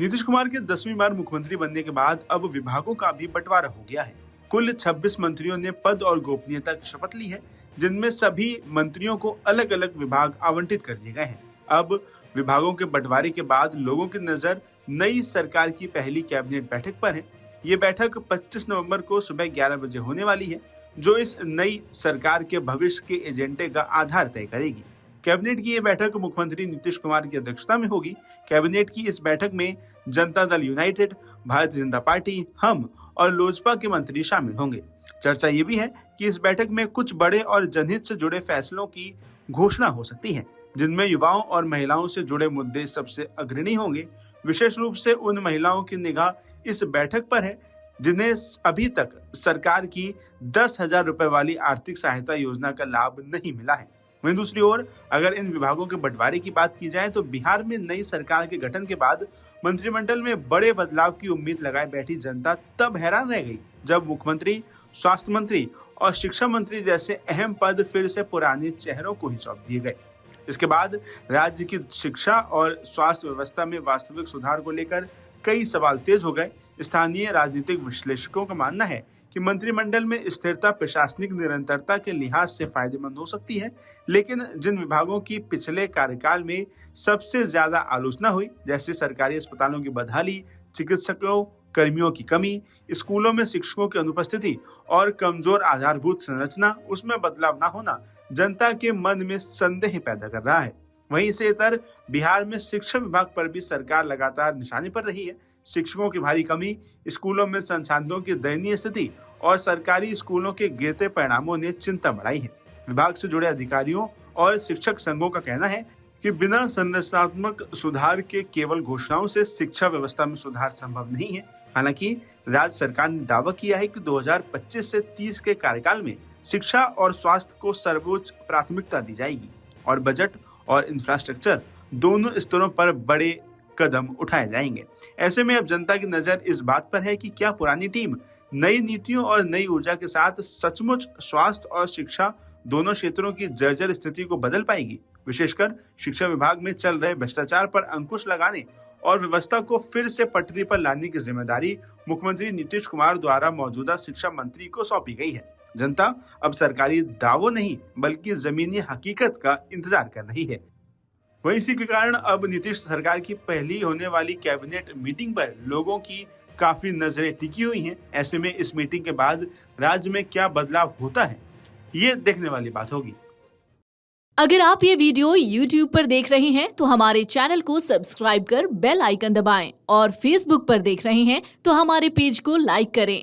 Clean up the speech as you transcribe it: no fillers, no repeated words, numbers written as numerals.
नीतीश कुमार के 10वीं बार मुख्यमंत्री बनने के बाद अब विभागों का भी बंटवारा हो गया है। कुल 26 मंत्रियों ने पद और गोपनीयता की शपथ ली है, जिनमें सभी मंत्रियों को अलग अलग विभाग आवंटित कर दिए गए हैं। अब विभागों के बंटवारे के बाद लोगों की नजर नई सरकार की पहली कैबिनेट बैठक पर है। ये बैठक 25 नवंबर को सुबह 11 बजे होने वाली है, जो इस नई सरकार के भविष्य के एजेंडे का आधार तय करेगी। कैबिनेट की ये बैठक मुख्यमंत्री नीतीश कुमार की अध्यक्षता में होगी। कैबिनेट की इस बैठक में जनता दल यूनाइटेड, भारतीय जनता पार्टी, हम और लोजपा के मंत्री शामिल होंगे। चर्चा ये भी है कि इस बैठक में कुछ बड़े और जनहित से जुड़े फैसलों की घोषणा हो सकती है, जिनमें युवाओं और महिलाओं से जुड़े मुद्दे सबसे अग्रणी होंगे। विशेष रूप से उन महिलाओं की निगाह इस बैठक पर है जिन्हें अभी तक सरकार की 10,000 रुपए वाली आर्थिक सहायता योजना का लाभ नहीं मिला है। वहीं दूसरी ओर अगर इन विभागों के बंटवारे की बात की जाए तो बिहार में नई सरकार के गठन के बाद मंत्रिमंडल में बड़े बदलाव की उम्मीद लगाए बैठी जनता तब हैरान रह गई जब मुख्यमंत्री, स्वास्थ्य मंत्री और शिक्षा मंत्री जैसे अहम पद फिर से पुराने चेहरों को ही सौंप दिए गए। इसके बाद राज्य की शिक्षा और स्वास्थ्य व्यवस्था में वास्तविक सुधार को लेकर कई सवाल तेज हो गए। स्थानीय राजनीतिक विश्लेषकों का मानना है कि मंत्रिमंडल में स्थिरता प्रशासनिक निरंतरता के लिहाज से फायदेमंद हो सकती है, लेकिन जिन विभागों की पिछले कार्यकाल में सबसे ज्यादा आलोचना हुई, जैसे सरकारी अस्पतालों की बदहाली, चिकित्सकों कर्मियों की कमी, स्कूलों में शिक्षकों की अनुपस्थिति और कमजोर आधारभूत संरचना, उसमें बदलाव न होना जनता के मन में संदेह पैदा कर रहा है। वहीं इसे इतर बिहार में शिक्षा विभाग पर भी सरकार लगातार निशाने पर रही है। शिक्षकों की भारी कमी, स्कूलों में संसाधनों की दयनीय स्थिति और सरकारी स्कूलों के गिरते परिणामों ने चिंता बढ़ाई है। विभाग से जुड़े अधिकारियों और शिक्षक संघों का कहना है कि बिना संरचनात्मक सुधार के केवल घोषणाओं से शिक्षा व्यवस्था में सुधार संभव नहीं है। हालांकि राज्य सरकार ने दावा किया है कि 2025 से 30 के कार्यकाल में शिक्षा और स्वास्थ्य को सर्वोच्च प्राथमिकता दी जाएगी और बजट और इंफ्रास्ट्रक्चर दोनों स्तरों पर बड़े कदम उठाए जाएंगे। ऐसे में अब जनता की नजर इस बात पर है कि क्या पुरानी टीम नई नीतियों और नई ऊर्जा के साथ सचमुच स्वास्थ्य और शिक्षा दोनों क्षेत्रों की जर्जर स्थिति को बदल पाएगी। विशेषकर शिक्षा विभाग में चल रहे भ्रष्टाचार पर अंकुश लगाने और व्यवस्था को फिर से पटरी पर लाने की जिम्मेदारी मुख्यमंत्री नीतीश कुमार द्वारा मौजूदा शिक्षा मंत्री को सौंपी गई है। जनता अब सरकारी दावों नहीं बल्कि जमीनी हकीकत का इंतजार कर रही है। वहीं इसी के कारण अब नीतीश सरकार की पहली होने वाली कैबिनेट मीटिंग पर लोगों की काफी नजरें टिकी हुई हैं। ऐसे में इस मीटिंग के बाद राज्य में क्या बदलाव होता है, ये देखने वाली बात होगी। अगर आप ये वीडियो YouTube पर देख रहे हैं तो हमारे चैनल को सब्सक्राइब कर बेल आइकन दबाएं और Facebook पर देख रहे हैं तो हमारे पेज को लाइक करें।